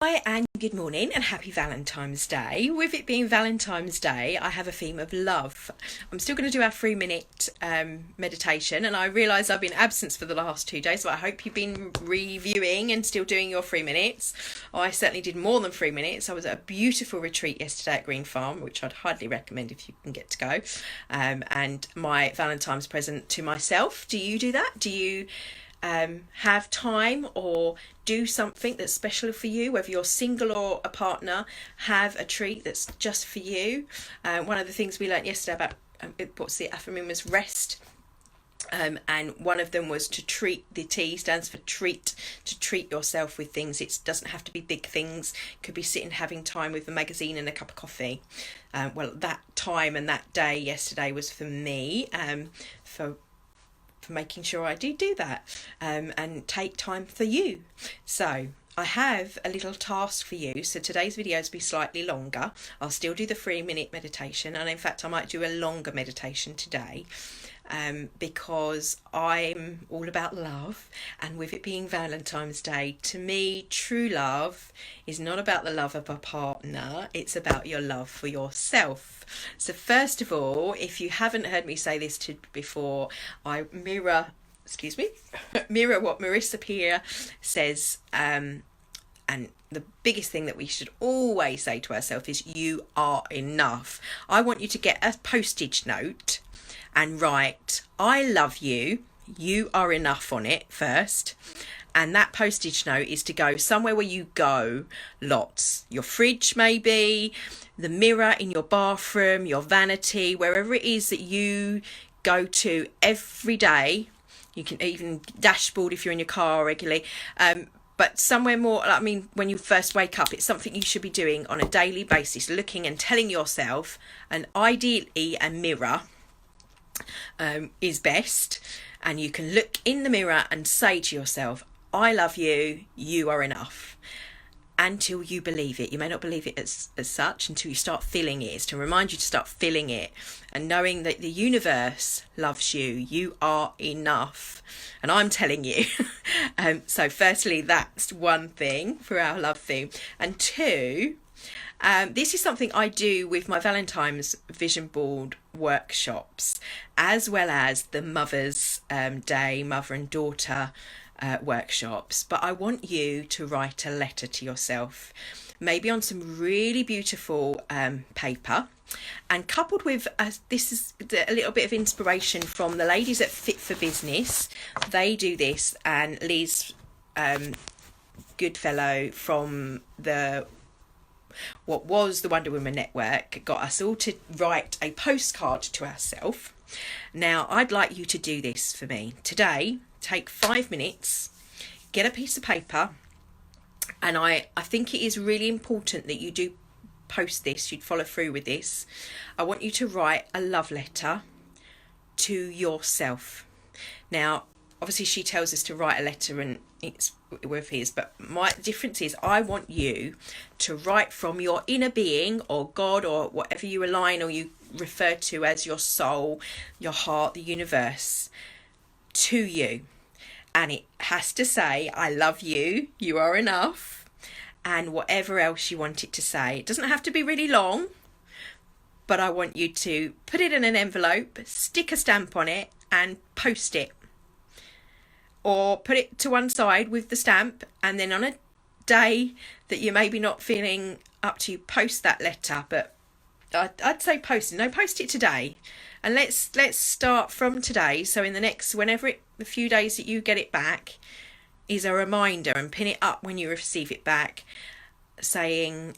Hi and good morning and happy Valentine's Day. With it being Valentine's Day, I have a theme of love. I'm still going to do our 3-minute meditation, and I realise I've been absent for the last 2 days, but I hope you've been reviewing and still doing your 3 minutes. I certainly did more than 3 minutes. I was at a beautiful retreat yesterday at Green Farm, which I'd highly recommend if you can get to go. And my Valentine's present to myself. Do you do that? Do you have time or do something that's special for you, whether you're single or a partner? Have a treat that's just for you. One of the things we learnt yesterday about what's the acronym was rest, and one of them was to treat. The T stands for treat, to treat yourself with things. It doesn't have to be big things. It could be sitting having time with a magazine and a cup of coffee. Well, that time and that day yesterday was for me, for making sure I do that, and take time for you. So I have a little task for you. So today's videos will be slightly longer. I'll still do the 3-minute meditation, and in fact I might do a longer meditation today, because I'm all about love, and with it being Valentine's Day, to me true love is not about the love of a partner, it's about your love for yourself. So first of all, if you haven't heard me say this before, I mirror what Marissa Peer says, and the biggest thing that we should always say to ourselves is you are enough. I want you to get a postage note and write I love you, you are enough on it first. And that postage note is to go somewhere where you go lots. Your fridge maybe, the mirror in your bathroom, your vanity, wherever it is that you go to every day. You can even dashboard if you're in your car regularly. But somewhere more, I mean, when you first wake up, it's something you should be doing on a daily basis, looking and telling yourself, and ideally a mirror is best. And you can look in the mirror and say to yourself, I love you, you are enough, until you believe it. You may not believe it as such until you start feeling it. It's to remind you to start feeling it and knowing that the universe loves you. You are enough. And I'm telling you. So firstly, that's one thing for our love theme. And two, this is something I do with my Valentine's vision board workshops, as well as the Mother's Day, mother and daughter workshops. But I want you to write a letter to yourself, maybe on some really beautiful paper, and coupled with this is a little bit of inspiration from the ladies at Fit for Business. They do this, and Liz Goodfellow from what was the Wonder Woman Network got us all to write a postcard to ourselves. Now I'd like you to do this for me today. Take 5 minutes, get a piece of paper, and I think it is really important that you do post this, you'd follow through with this. I want you to write a love letter to yourself. Now, obviously she tells us to write a letter and it's with his, but my difference is I want you to write from your inner being, or God, or whatever you align or you refer to as your soul, your heart, the universe, to you. And it has to say, I love you, you are enough, and whatever else you want it to say. It doesn't have to be really long, but I want you to put it in an envelope, stick a stamp on it, and post it. Or put it to one side with the stamp, and then on a day that you're maybe not feeling up to, post that letter. But I'd say post it today. And let's start from today. So in the next, the few days that you get it back, is a reminder, and pin it up when you receive it back, saying,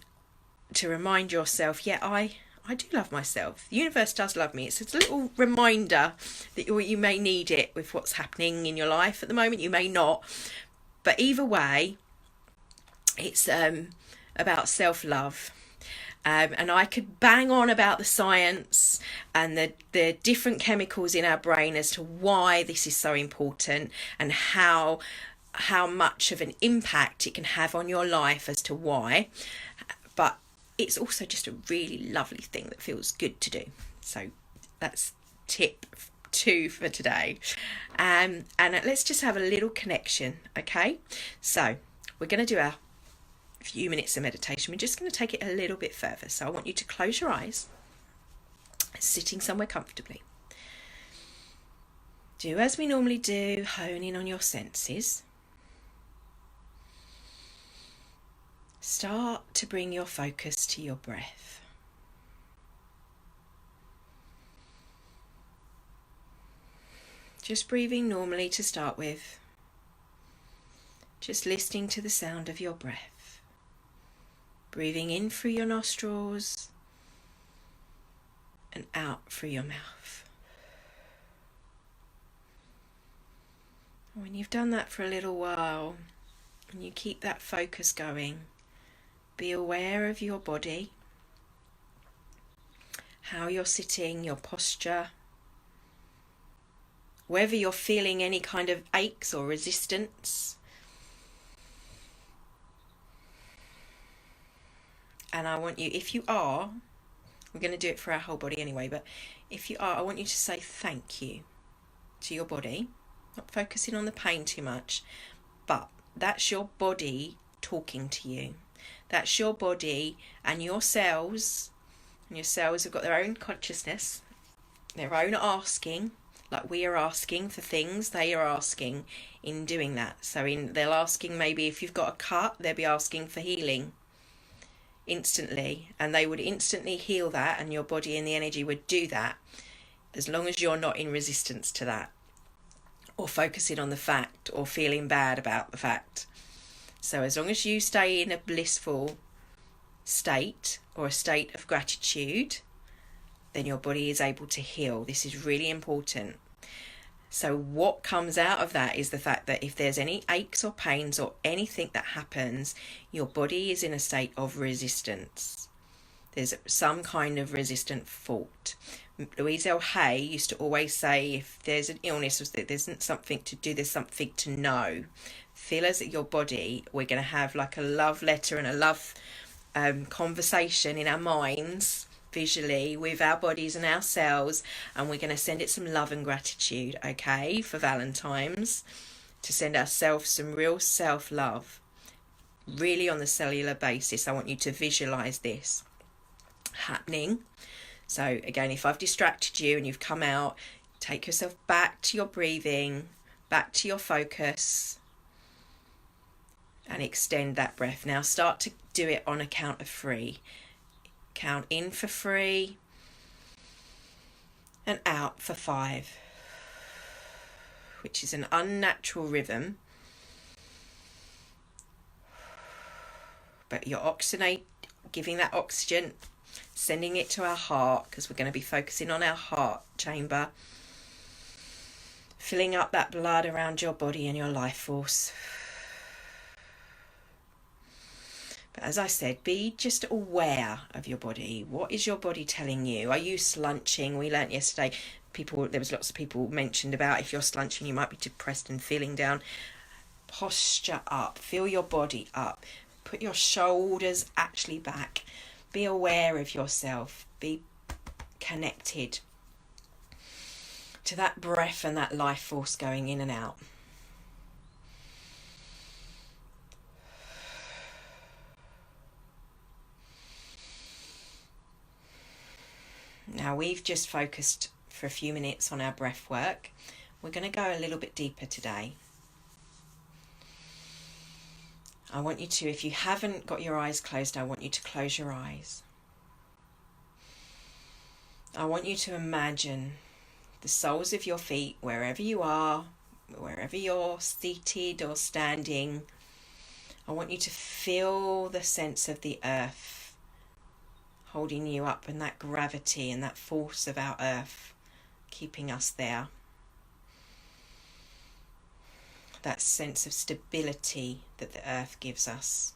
to remind yourself, yeah, I do love myself. The universe does love me. It's a little reminder that you may need it with what's happening in your life at the moment. You may not. But either way, it's about self-love. And I could bang on about the science and the different chemicals in our brain as to why this is so important, and how much of an impact it can have on your life as to why. But it's also just a really lovely thing that feels good to do. So that's tip 2 for today. And let's just have a little connection, okay? So we're going to do our few minutes of meditation, we're just going to take it a little bit further. So I want you to close your eyes, sitting somewhere comfortably. Do as we normally do, hone in on your senses. Start to bring your focus to your breath. Just breathing normally to start with. Just listening to the sound of your breath. Breathing in through your nostrils and out through your mouth. When you've done that for a little while and you keep that focus going, be aware of your body, how you're sitting, your posture, whether you're feeling any kind of aches or resistance. And I want you, if you are, we're going to do it for our whole body anyway, but if you are, I want you to say thank you to your body, not focusing on the pain too much, but that's your body talking to you. That's your body and your cells have got their own consciousness, their own asking, like we are asking for things, they are asking in doing that. So they're asking, maybe if you've got a cut, they'll be asking for healing instantly, and they would instantly heal that, and your body and the energy would do that, as long as you're not in resistance to that, or focusing on the fact, or feeling bad about the fact. So as long as you stay in a blissful state, or a state of gratitude, then your body is able to heal. This is really important. So what comes out of that is the fact that if there's any aches or pains or anything that happens, your body is in a state of resistance. There's some kind of resistant thought. Louise L. Hay used to always say, if there's an illness, there's something to do, there's something to know. Feel as your body, we're going to have like a love letter and a love conversation in our minds, visually, with our bodies and our cells, and we're going to send it some love and gratitude, okay, for Valentine's, to send ourselves some real self-love, really on the cellular basis. I want you to visualize this happening. So again, if I've distracted you and you've come out, take yourself back to your breathing, back to your focus, and extend that breath. Now start to do it on a count of 3. Count in for 3 and out for 5, which is an unnatural rhythm, but you're giving that oxygen, sending it to our heart, because we're going to be focusing on our heart chamber, filling up that blood around your body and your life force. As I said, be just aware of your body. What is your body telling you? Are you slunching? We learnt yesterday, there was lots of people mentioned about if you're slunching, you might be depressed and feeling down. Posture up, feel your body up. Put your shoulders actually back. Be aware of yourself. Be connected to that breath and that life force going in and out. Now we've just focused for a few minutes on our breath work. We're going to go a little bit deeper today. I want you to, if you haven't got your eyes closed, I want you to close your eyes. I want you to imagine the soles of your feet, wherever you are, wherever you're seated or standing. I want you to feel the sense of the earth holding you up, and that gravity and that force of our earth keeping us there. That sense of stability that the earth gives us.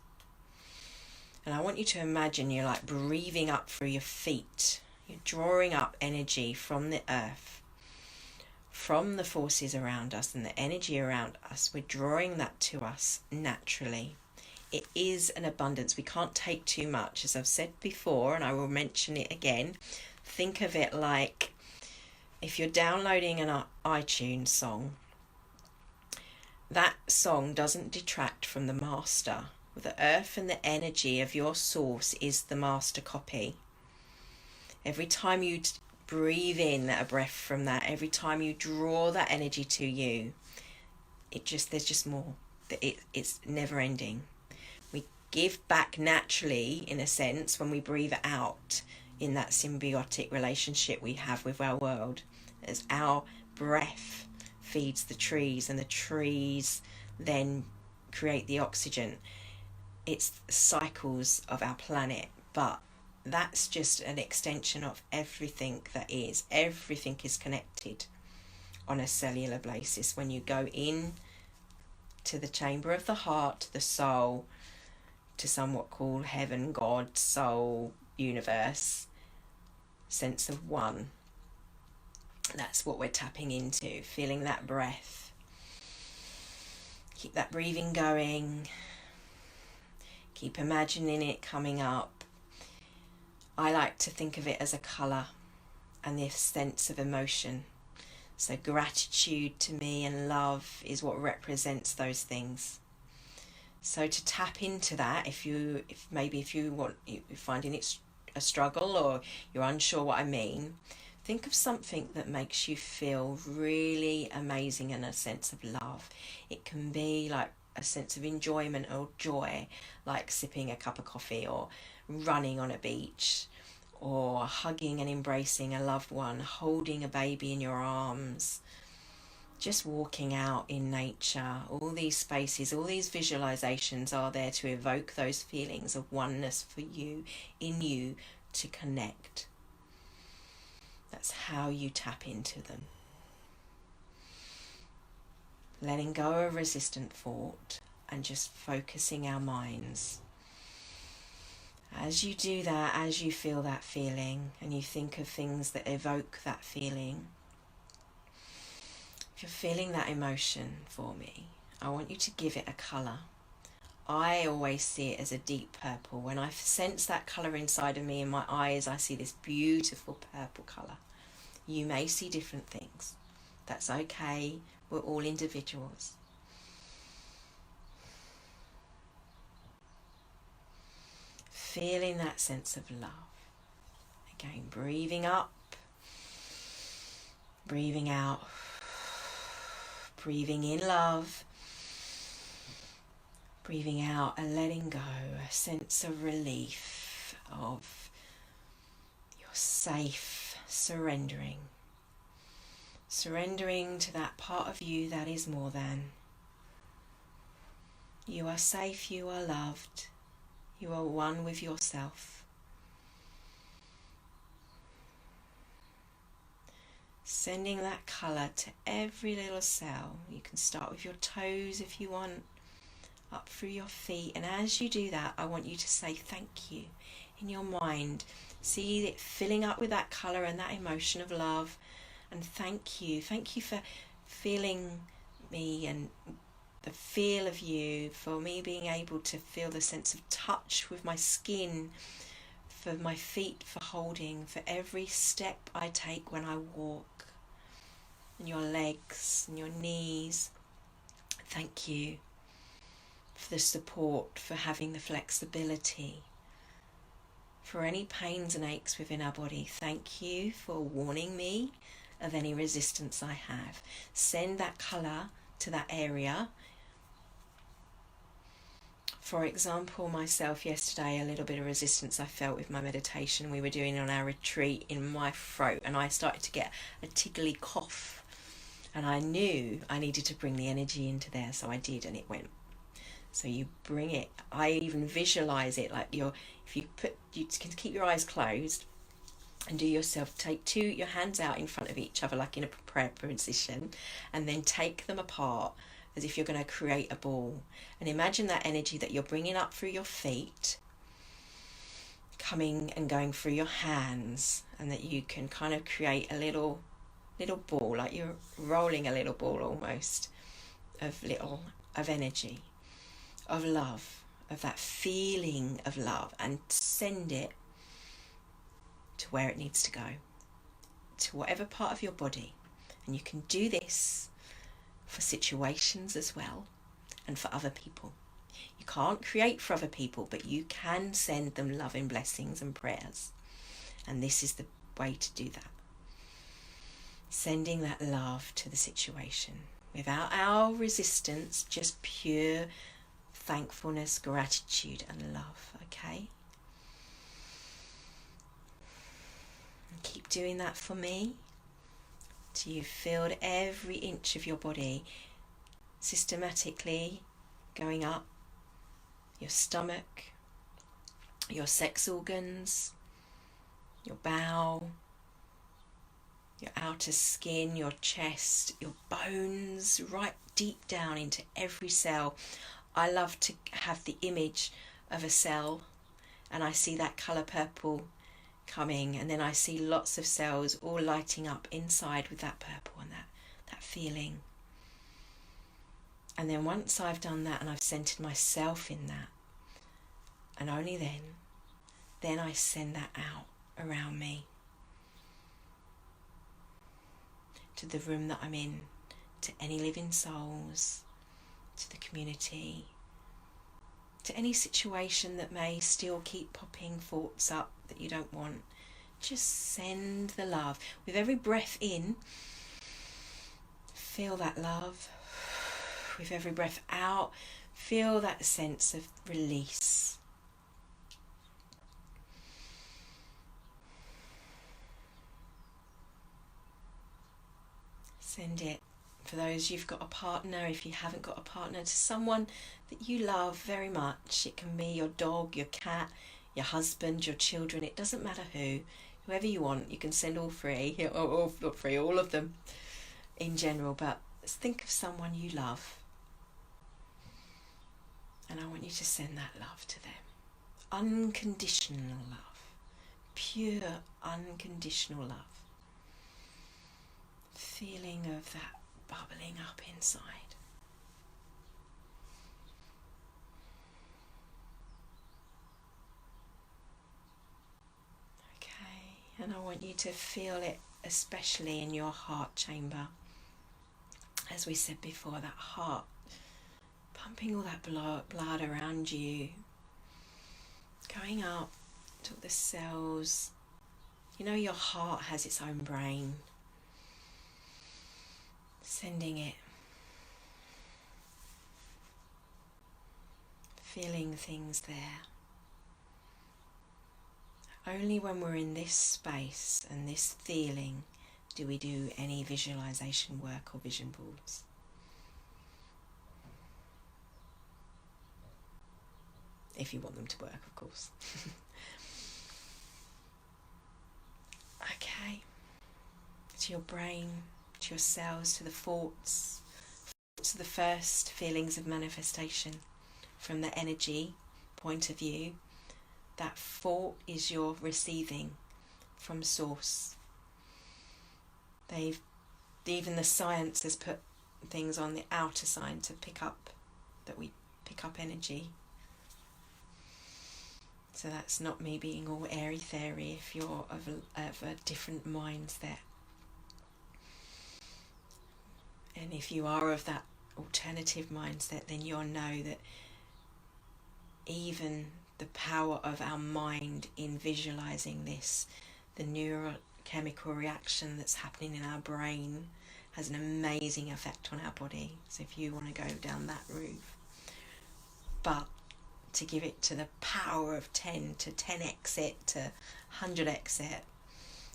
And I want you to imagine you're like breathing up through your feet. You're drawing up energy from the earth, from the forces around us and the energy around us. We're drawing that to us naturally. It is an abundance. We can't take too much. As I've said before, and I will mention it again, think of it like if you're downloading an iTunes song, that song doesn't detract from the master. Well, the earth and the energy of your source is the master copy. Every time you breathe in a breath from that, every time you draw that energy to you, there's just more. It's never ending. We give back naturally, in a sense, when we breathe out, in that symbiotic relationship we have with our world, as our breath feeds the trees and the trees then create the oxygen. It's cycles of our planet, but that's just an extension of everything that is. Everything is connected on a cellular basis. When you go in to the chamber of the heart, the soul, to somewhat called heaven, God, soul, universe, sense of one, that's what we're tapping into, feeling that breath. Keep that breathing going. Keep imagining it coming up. I like to think of it as a colour and this sense of emotion. So gratitude to me and love is what represents those things. So to tap into that, if you're finding it a struggle or you're unsure what I mean, think of something that makes you feel really amazing and a sense of love. It can be like a sense of enjoyment or joy, like sipping a cup of coffee or running on a beach, or hugging and embracing a loved one, holding a baby in your arms, just walking out in nature. All these spaces, all these visualizations are there to evoke those feelings of oneness for you, in you, to connect. That's how you tap into them. Letting go of resistant thought and just focusing our minds. As you do that, as you feel that feeling and you think of things that evoke that feeling, if you're feeling that emotion for me, I want you to give it a colour. I always see it as a deep purple. When I sense that colour inside of me, in my eyes, I see this beautiful purple colour. You may see different things. That's okay. We're all individuals. Feeling that sense of love. Again, breathing up, breathing out, breathing in love, breathing out and letting go, a sense of relief, of you're safe, surrendering to that part of you that is more than. You are safe, you are loved, you are one with yourself. Sending that colour to every little cell. You can start with your toes if you want, up through your feet, and as you do that, I want you to say thank you in your mind. See it filling up with that colour and that emotion of love, and thank you for feeling me and the feel of you, for me being able to feel the sense of touch with my skin, for my feet for holding, for every step I take when I walk, and your legs and your knees. Thank you for the support, for having the flexibility, for any pains and aches within our body. Thank you for warning me of any resistance I have. Send that colour to that area. For example, myself yesterday, a little bit of resistance I felt with my meditation we were doing on our retreat in my throat, and I started to get a tickly cough, and I knew I needed to bring the energy into there, so I did, and it went. So you bring it. I even visualize it like you can keep your eyes closed and do yourself, take your hands out in front of each other like in a prayer position, and then take them apart as if you're going to create a ball, and imagine that energy that you're bringing up through your feet coming and going through your hands, and that you can kind of create a little ball, like you're rolling a little ball almost of energy, of love, of that feeling of love, and send it to where it needs to go, to whatever part of your body. And you can do this for situations as well, and for other people. You can't create for other people, but you can send them loving blessings and prayers. And this is the way to do that. Sending that love to the situation without our resistance, just pure thankfulness, gratitude and love, okay? And keep doing that for me till you've filled every inch of your body systematically going up, your stomach, your sex organs, your bowel, your outer skin, your chest, your bones, right deep down into every cell. I love to have the image of a cell, and I see that colour purple coming, and then I see lots of cells all lighting up inside with that purple and that feeling. And then once I've done that and I've centered myself in that, and only then I send that out around me, to the room that I'm in, to any living souls, to the community, to any situation that may still keep popping thoughts up that you don't want. Just send the love. With every breath in, feel that love. With every breath out, feel that sense of release. Send it. For those you've got a partner, if you haven't got a partner, to someone that you love very much. It can be your dog, your cat, your husband, your children. It doesn't matter whoever you want. You can send all three, or not three, all of them in general. But think of someone you love, and I want you to send that love to them. Unconditional love, pure unconditional love. Feeling of that bubbling up inside. Okay, and I want you to feel it especially in your heart chamber. As we said before, that heart pumping all that blood around you, going up to the cells. You know, your heart has its own brain. Sending it, feeling things there. Only when we're in this space and this feeling do we do any visualization work or vision boards. If you want them to work, of course. Okay, to your brain, to your cells, to the thoughts. Thoughts are the first feelings of manifestation from the energy point of view. That thought is your receiving from source. Even the science has put things on the outer side to pick up, that we pick up energy. So that's not me being all airy-fairy if you're of a different mindset. And if you are of that alternative mindset, then you'll know that even the power of our mind in visualizing this, the neurochemical reaction that's happening in our brain, has an amazing effect on our body. So if you want to go down that route, but to give it to the power of 10, to 10x it, to 100x it,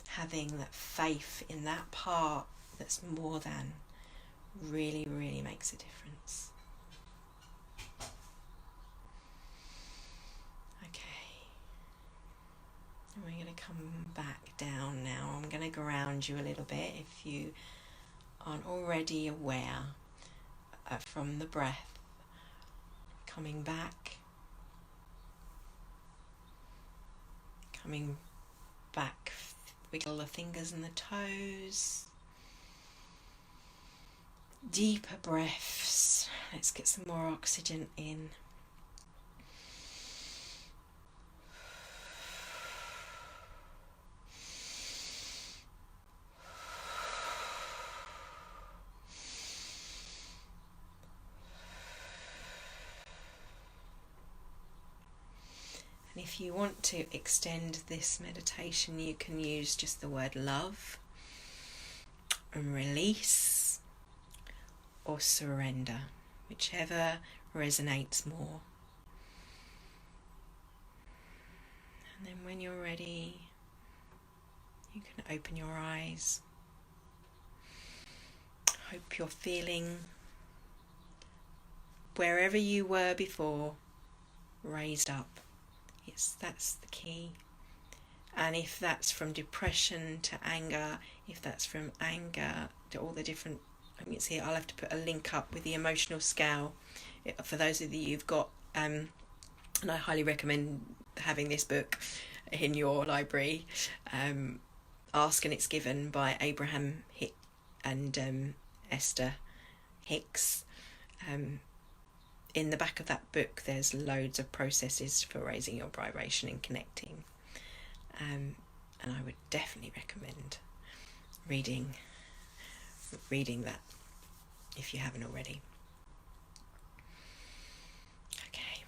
having that faith in that part that's more than, really, really makes a difference. Okay, and we're going to come back down now. I'm going to ground you a little bit if you aren't already aware from the breath. Coming back, wiggle the fingers and the toes. Deeper breaths. Let's get some more oxygen in. if you want to extend this meditation, you can use just the word love and release or surrender, whichever resonates more. And then when you're ready, you can open your eyes. Hope you're feeling wherever you were before, raised up. Yes, that's the key. And if that's from depression to anger, if that's from anger to all the different, I can see I'll have to put a link up with the emotional scale for those of you who've got, and I highly recommend having this book in your library, Ask and It's Given by Abraham Hicks and Esther Hicks. In the back of that book there's loads of processes for raising your vibration and connecting, and I would definitely recommend reading that if you haven't already. Okay,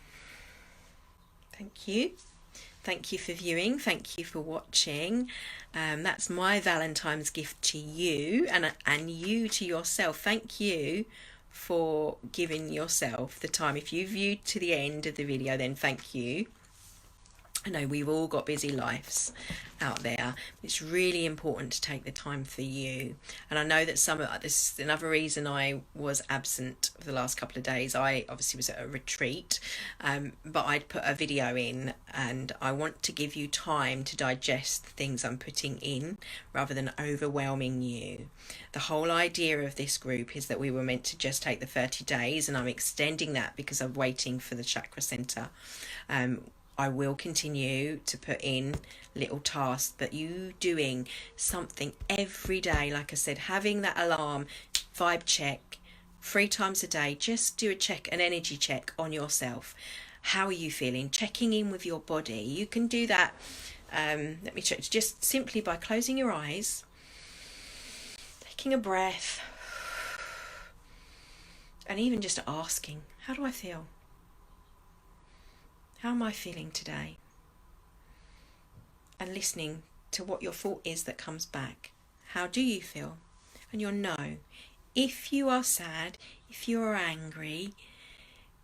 thank you for viewing, thank you for watching. That's my Valentine's gift to you, and you to yourself. Thank you for giving yourself the time. If you viewed to the end of the video, then thank you. I know we've all got busy lives out there. It's really important to take the time for you. And I know that this is another reason I was absent for the last couple of days. I obviously was at a retreat, but I'd put a video in, and I want to give you time to digest the things I'm putting in rather than overwhelming you. The whole idea of this group is that we were meant to just take the 30 days, and I'm extending that because I'm waiting for the chakra center. I will continue to put in little tasks, but you doing something every day, like I said, having that alarm, vibe check, 3 times a day, just do an energy check on yourself. How are you feeling? Checking in with your body. You can do that, let me check, just simply by closing your eyes, taking a breath, and even just asking, how do I feel? How am I feeling today? And listening to what your thought is that comes back. How do you feel? And you'll know. If you are sad, if you are angry,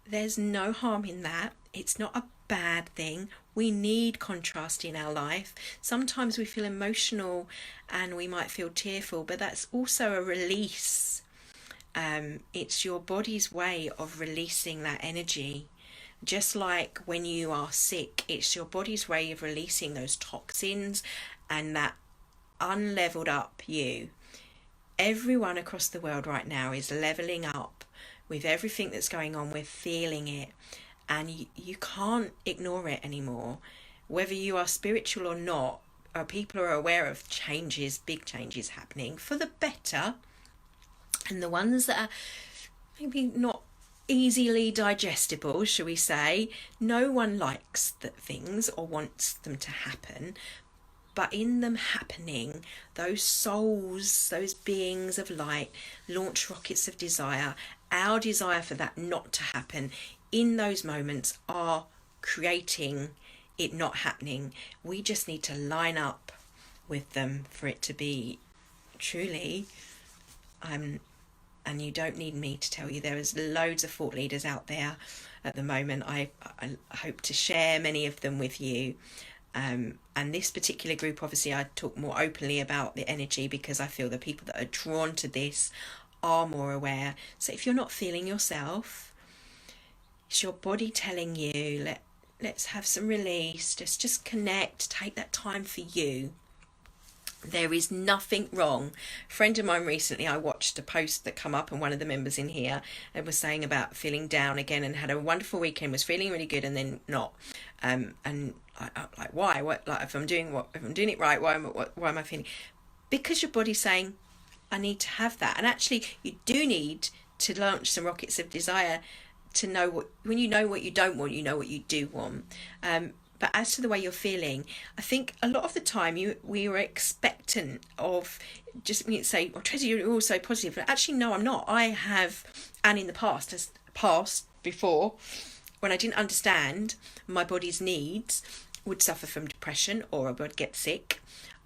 there's no harm in that. It's not a bad thing. We need contrast in our life. Sometimes we feel emotional and we might feel tearful, but that's also a release. It's your body's way of releasing that energy. Just like when you are sick, it's your body's way of releasing those toxins and that unleveled up you. Everyone across the world right now is leveling up with everything that's going on. We're feeling it, and you can't ignore it anymore. Whether you are spiritual or not, people are aware of changes, big changes happening for the better, and the ones that are maybe not easily digestible, shall we say. No one likes things or wants them to happen, but in them happening, those souls, those beings of light, launch rockets of desire. Our desire for that not to happen in those moments are creating it not happening. We just need to line up with them for it to be truly and you don't need me to tell you. There is loads of thought leaders out there at the moment. I hope to share many of them with you. And this particular group, obviously, I talk more openly about the energy because I feel the people that are drawn to this are more aware. So if you're not feeling yourself, it's your body telling you, let's have some release. Just connect. Take that time for you. There is nothing wrong. A friend of mine recently, I watched a post that come up, and one of the members in here was saying about feeling down again and had a wonderful weekend, was feeling really good, and then not. And I like, why? What? Like, if I'm doing it right, why am I feeling? Because your body's saying, I need to have that. And actually, you do need to launch some rockets of desire to know when you know what you don't want, you know what you do want. But as to the way you're feeling, I think a lot of the time we were expectant of just say, well, Tracy, you're all so positive. But actually, no, I'm not. I have, and in the past before, when I didn't understand my body's needs, would suffer from depression or would get sick.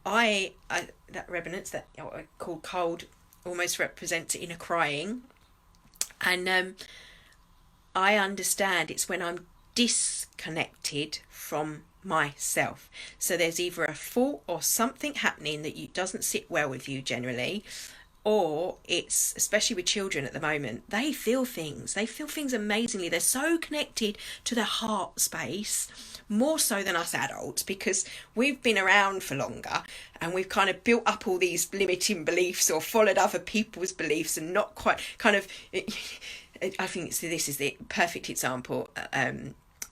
I that resonance, that I call cold, almost represents inner crying, and I understand it's when I'm disconnected from myself. So there's either a fault or something happening that doesn't sit well with you generally, or it's, especially with children at the moment, they feel things amazingly. They're so connected to their heart space, more so than us adults, because we've been around for longer and we've kind of built up all these limiting beliefs or followed other people's beliefs and not quite kind of I think this is the perfect example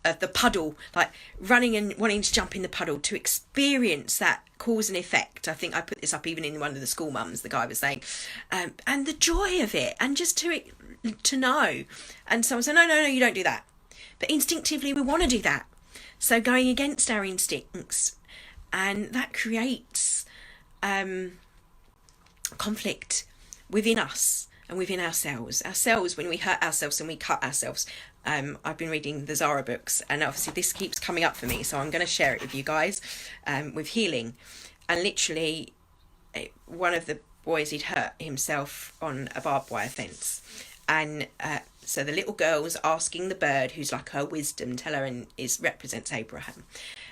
of the puddle, like running and wanting to jump in the puddle to experience that cause and effect. I think I put this up even in one of the school mums, the guy was saying, and the joy of it, and just to know. And someone said, no, you don't do that. But instinctively we want to do that. So going against our instincts, and that creates conflict within us and within ourselves. When we hurt ourselves and we cut ourselves. I've been reading the Zara books, and obviously this keeps coming up for me, so I'm going to share it with you guys, with healing. And literally, one of the boys, he'd hurt himself on a barbed wire fence, and so the little girl was asking the bird, who's like her wisdom teller and represents Abraham,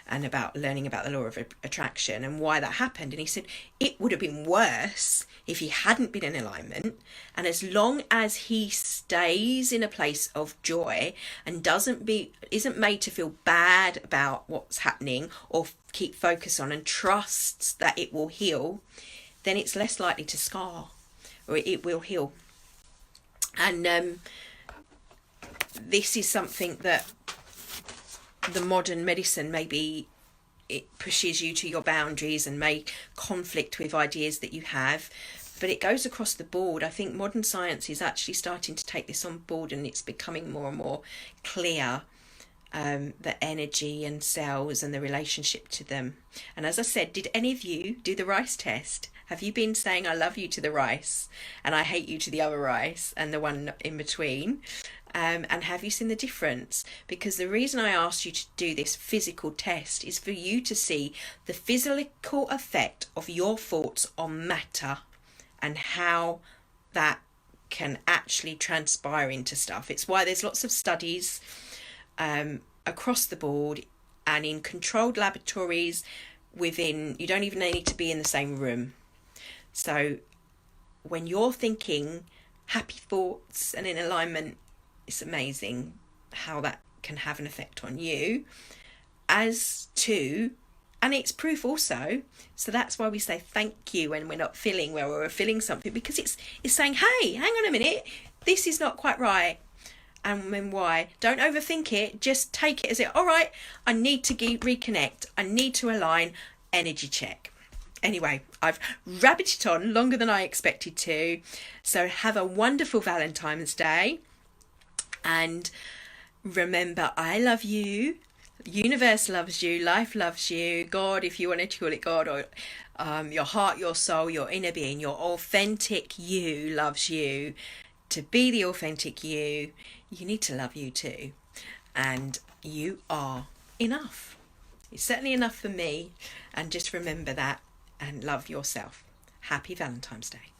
and about learning about the law of attraction and why that happened. And he said it would have been worse if he hadn't been in alignment. And as long as he stays in a place of joy and isn't made to feel bad about what's happening or keep focus on, and trusts that it will heal, then it's less likely to scar, or it will heal. And this is something that the modern medicine, maybe it pushes you to your boundaries and may conflict with ideas that you have, but it goes across the board. I think modern science is actually starting to take this on board, and it's becoming more and more clear, the energy and cells and the relationship to them. And as I said, did any of you do the rice test? Have you been saying I love you to the rice and I hate you to the other rice and the one in between? And have you seen the difference? Because the reason I asked you to do this physical test is for you to see the physical effect of your thoughts on matter and how that can actually transpire into stuff. It's why there's lots of studies across the board and in controlled laboratories you don't even need to be in the same room. So when you're thinking happy thoughts and in alignment, it's amazing how that can have an effect on you, and it's proof also. So that's why we say thank you when we're not feeling well or we're feeling something, because it's saying, hey, hang on a minute, this is not quite right. And then why? Don't overthink it. Just take it as it. All right, I need to reconnect. I need to align. Energy check. Anyway, I've rabbited on longer than I expected to. So have a wonderful Valentine's Day. And remember, I love you. Universe loves you. Life loves you. God, if you wanted to call it God, or your heart, your soul, your inner being, your authentic you loves you. To be the authentic you need to love you too. And you are enough. It's certainly enough for me. And just remember that and love yourself. Happy Valentine's Day.